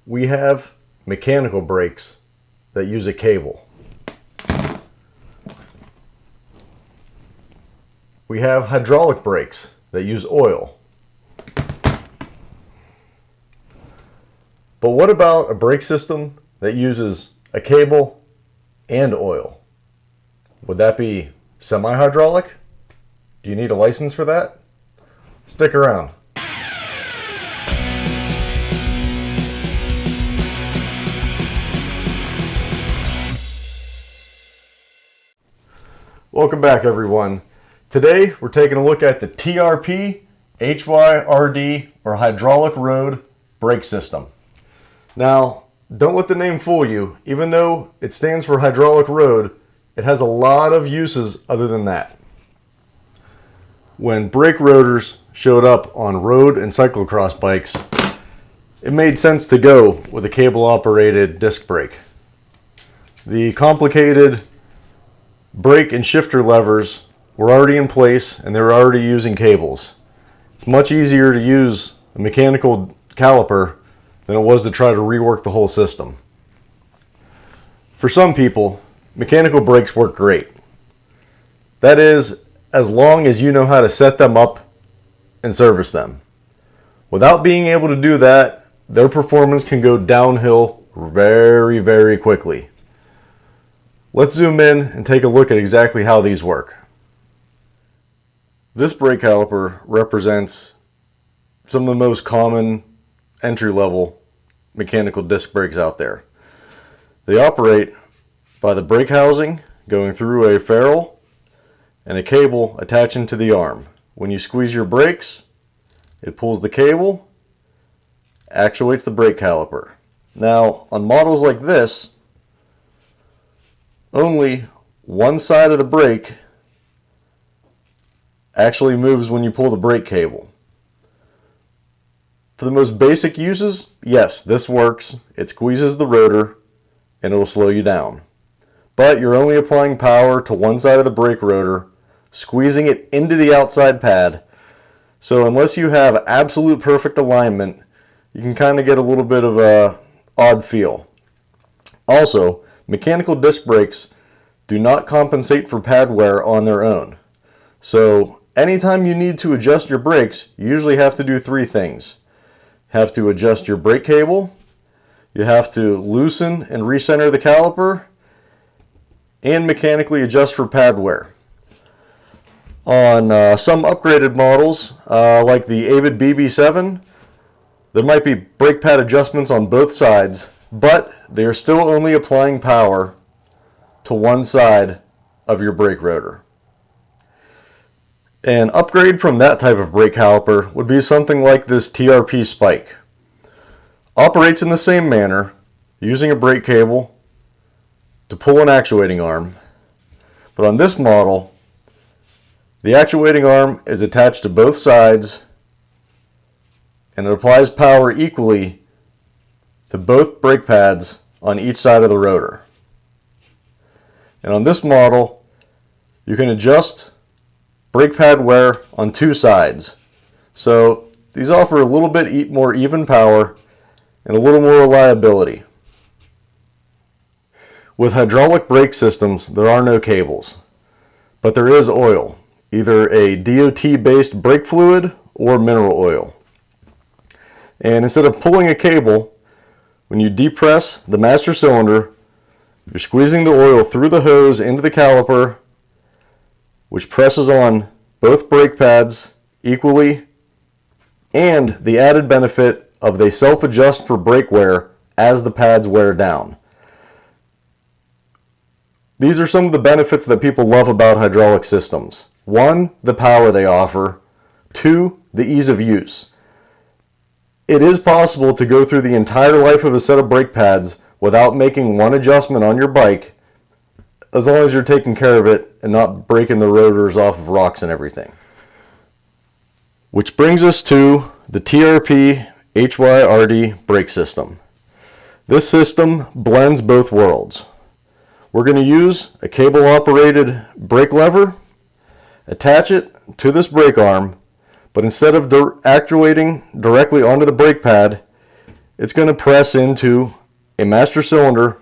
We have mechanical brakes that use a cable. We have hydraulic brakes that use oil. But what about a brake system that uses a cable and oil? Would that be semi-hydraulic? Do you need a license for that? Stick around. Welcome back, everyone. Today we're taking a look at the TRP HYRD or hydraulic road brake system. Now, don't let the name fool you. Even though it stands for hydraulic road, it has a lot of uses other than that. When brake rotors showed up on road and cyclocross bikes, it made sense to go with a cable-operated disc brake. The complicated brake and shifter levers were already in place and they were already using cables. It's much easier to use a mechanical caliper than it was to try to rework the whole system. For some people, mechanical brakes work great. That is, as long as you know how to set them up and service them. Without being able to do that, their performance can go downhill very, very quickly. Let's zoom in and take a look at exactly how these work. This brake caliper represents some of the most common entry-level mechanical disc brakes out there. They operate by the brake housing going through a ferrule and a cable attaching to the arm. When you squeeze your brakes, it pulls the cable, actuates the brake caliper. Now, on models like this, only one side of the brake actually moves when you pull the brake cable. For the most basic uses, yes, this works. It squeezes the rotor and it will slow you down. But you're only applying power to one side of the brake rotor, squeezing it into the outside pad. So unless you have absolute perfect alignment, you can kind of get a little bit of a odd feel. Also, mechanical disc brakes do not compensate for pad wear on their own. So anytime you need to adjust your brakes, you usually have to do three things. You have to adjust your brake cable, you have to loosen and recenter the caliper, and mechanically adjust for pad wear. On some upgraded models, like the Avid BB7, there might be brake pad adjustments on both sides, but they are still only applying power to one side of your brake rotor. An upgrade from that type of brake caliper would be something like this TRP Spike. Operates in the same manner, using a brake cable to pull an actuating arm, but on this model, the actuating arm is attached to both sides and it applies power equally to both brake pads on each side of the rotor. And on this model, you can adjust brake pad wear on two sides. So these offer a little bit more even power and a little more reliability. With hydraulic brake systems, there are no cables, but there is oil, either a DOT-based brake fluid or mineral oil. And instead of pulling a cable, when you depress the master cylinder, you're squeezing the oil through the hose into the caliper, which presses on both brake pads equally, and the added benefit of they self-adjust for brake wear as the pads wear down. These are some of the benefits that people love about hydraulic systems. 1, the power they offer. 2, the ease of use. It is possible to go through the entire life of a set of brake pads without making one adjustment on your bike, as long as you're taking care of it and not breaking the rotors off of rocks and everything. Which brings us to the TRP HYRD brake system. This system blends both worlds. We're going to use a cable-operated brake lever, attach it to this brake arm, but instead of actuating directly onto the brake pad, it's going to press into a master cylinder,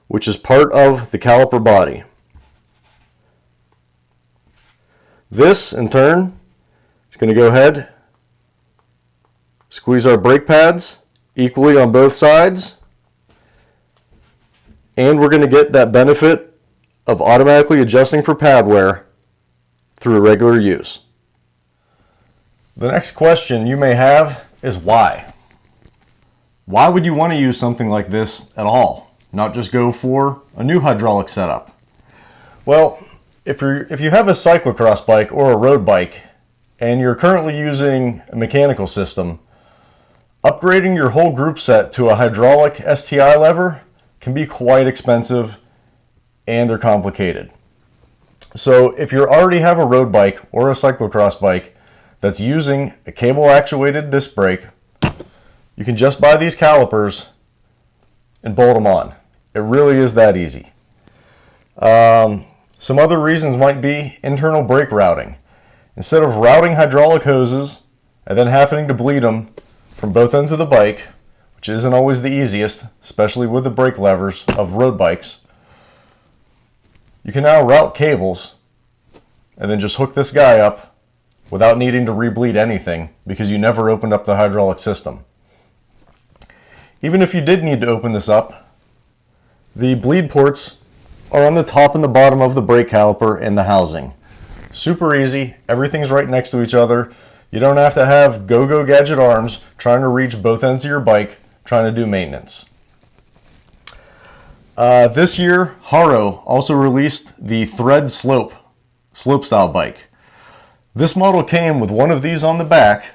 which is part of the caliper body. This, in turn, is going to go ahead, squeeze our brake pads equally on both sides, and we're going to get that benefit of automatically adjusting for pad wear through regular use. The next question you may have is why? Why would you want to use something like this at all? Not just go for a new hydraulic setup? Well, if you have a cyclocross bike or a road bike and you're currently using a mechanical system, upgrading your whole group set to a hydraulic STI lever can be quite expensive and they're complicated. So if you already have a road bike or a cyclocross bike that's using a cable actuated disc brake, you can just buy these calipers and bolt them on. It really is that easy. Some other reasons might be internal brake routing. Instead of routing hydraulic hoses and then having to bleed them from both ends of the bike, which isn't always the easiest, especially with the brake levers of road bikes, you can now route cables and then just hook this guy up without needing to rebleed anything because you never opened up the hydraulic system. Even if you did need to open this up, the bleed ports are on the top and the bottom of the brake caliper in the housing. Super easy, everything's right next to each other. You don't have to have go-go gadget arms trying to reach both ends of your bike, trying to do maintenance. This year, Haro also released the Thread Slope style bike. This model came with one of these on the back,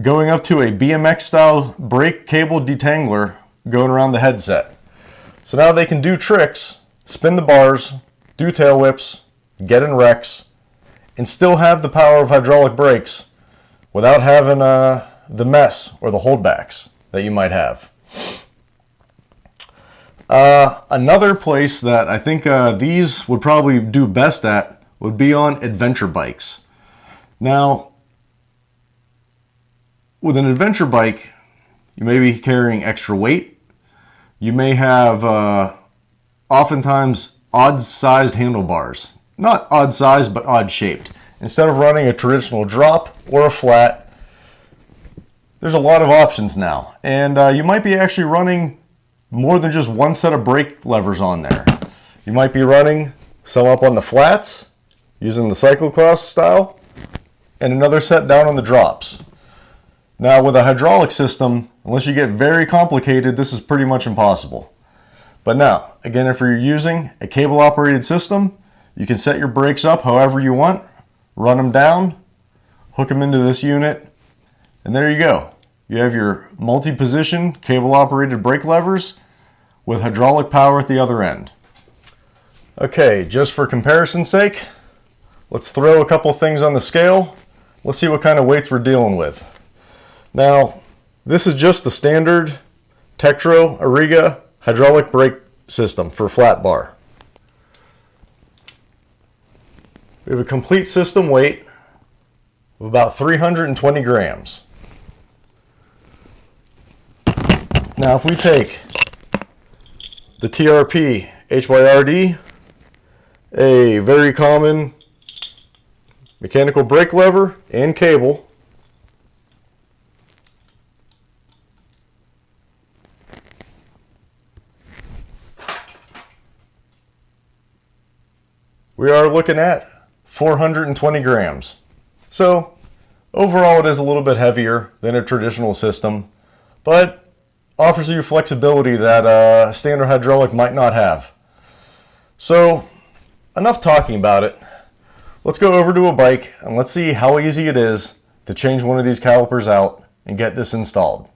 going up to a BMX style brake cable detangler going around the headset. So now they can do tricks, spin the bars, do tail whips, get in wrecks, and still have the power of hydraulic brakes without having the mess or the holdbacks that you might have. Another place that I think these would probably do best at would be on adventure bikes. Now, with an adventure bike, you may be carrying extra weight. You may have oftentimes odd-sized handlebars. Not odd-sized, but odd-shaped. Instead of running a traditional drop or a flat, there's a lot of options now. And you might be actually running more than just one set of brake levers on there. You might be running some up on the flats, using the cyclocross style, and another set down on the drops. Now with a hydraulic system, unless you get very complicated, this is pretty much impossible. But now, again, if you're using a cable operated system, you can set your brakes up however you want, run them down, hook them into this unit, and there you go. You have your multi-position cable operated brake levers with hydraulic power at the other end. Okay, just for comparison's sake, let's throw a couple things on the scale. Let's see what kind of weights we're dealing with. Now, this is just the standard Tektro Auriga hydraulic brake system for flat bar. We have a complete system weight of about 320 grams. Now, if we take the TRP HYRD, a very common mechanical brake lever and cable, we are looking at 420 grams. So overall it is a little bit heavier than a traditional system, but offers you flexibility that a standard hydraulic might not have. So enough talking about it. Let's go over to a bike and let's see how easy it is to change one of these calipers out and get this installed.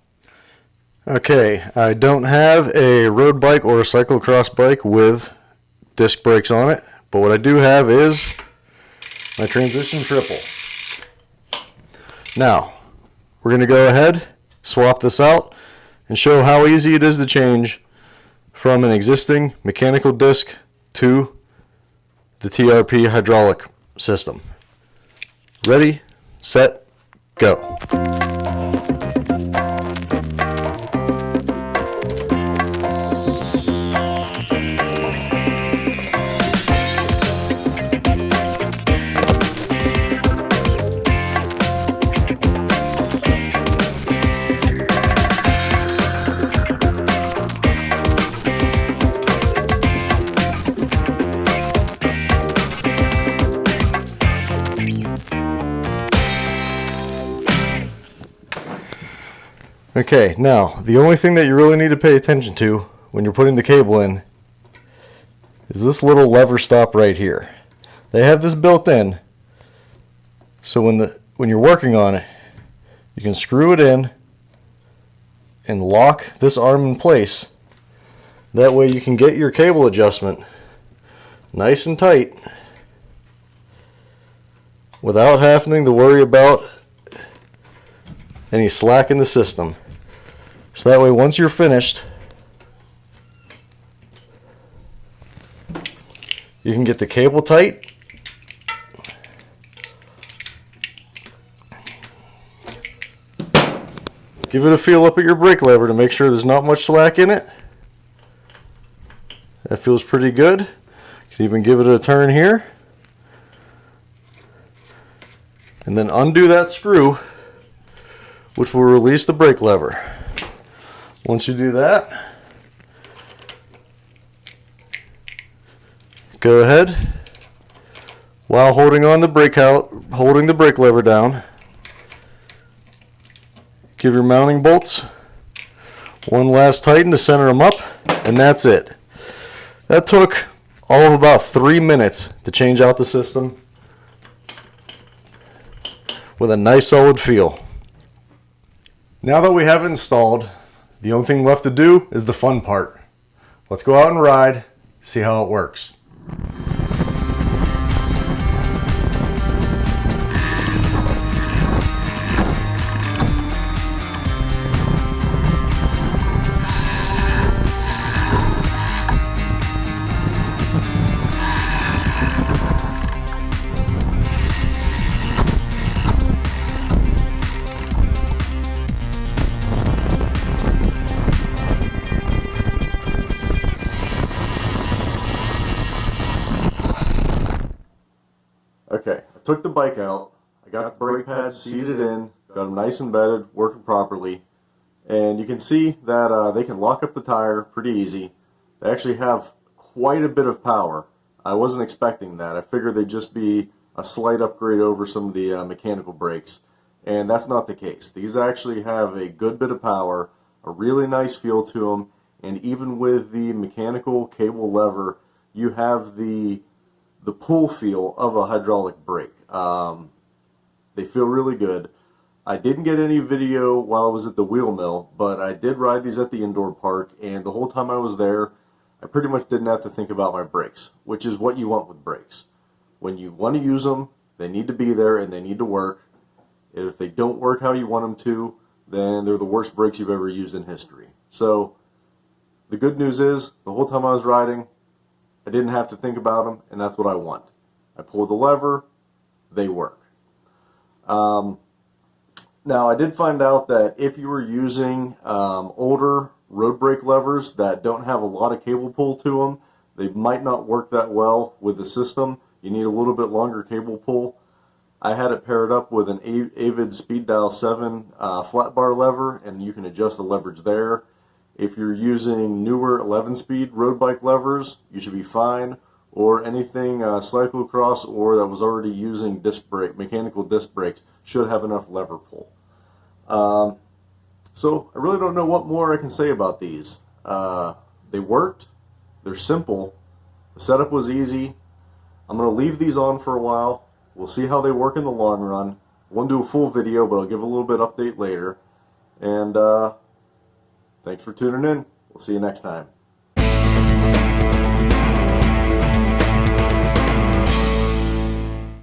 Okay, I don't have a road bike or a cyclocross bike with disc brakes on it, but what I do have is my transition triple. Now, we're going to go ahead, swap this out, and show how easy it is to change from an existing mechanical disc to the TRP hydraulic system. Ready, set, go. Okay, now the only thing that you really need to pay attention to when you're putting the cable in is this little lever stop right here. They have this built in, so when you're working on it, you can screw it in and lock this arm in place. That way you can get your cable adjustment nice and tight without having to worry about any slack in the system. So that way once you're finished, you can get the cable tight, give it a feel up at your brake lever to make sure there's not much slack in it. That feels pretty good. You can even give it a turn here. And then undo that screw, which will release the brake lever. Once you do that, go ahead, while holding the brake lever down, give your mounting bolts one last tighten to center them up, and that's it. That took all of about 3 minutes to change out the system with a nice solid feel. Now that we have it installed, the only thing left to do is the fun part. Let's go out and ride, see how it works. Okay, I took the bike out, I got the brake pads seated in, got them nice and bedded, working properly, and you can see that they can lock up the tire pretty easy. They actually have quite a bit of power. I wasn't expecting that. I figured they'd just be a slight upgrade over some of the mechanical brakes, and that's not the case. These actually have a good bit of power, a really nice feel to them, and even with the mechanical cable lever, you have the pull feel of a hydraulic brake. They feel really good. I didn't get any video while I was at the wheel mill, but I did ride these at the indoor park, and the whole time I was there, I pretty much didn't have to think about my brakes, which is what you want with brakes. When you want to use them, they need to be there and they need to work. And if they don't work how you want them to, then they're the worst brakes you've ever used in history. So the good news is, the whole time I was riding, I didn't have to think about them, and that's what I want. I pull the lever, they work. Now, I did find out that if you were using older road brake levers that don't have a lot of cable pull to them, they might not work that well with the system. You need a little bit longer cable pull. I had it paired up with an Avid Speed Dial 7 flat bar lever, and you can adjust the leverage there. If you're using newer 11-speed road bike levers, you should be fine, or anything cyclocross or that was already using mechanical disc brakes should have enough lever pull. So I really don't know what more I can say about these. They worked, they're simple, the setup was easy. I'm going to leave these on for a while. We'll see how they work in the long run. I won't do a full video, but I'll give a little bit update later. And thanks for tuning in. We'll see you next time.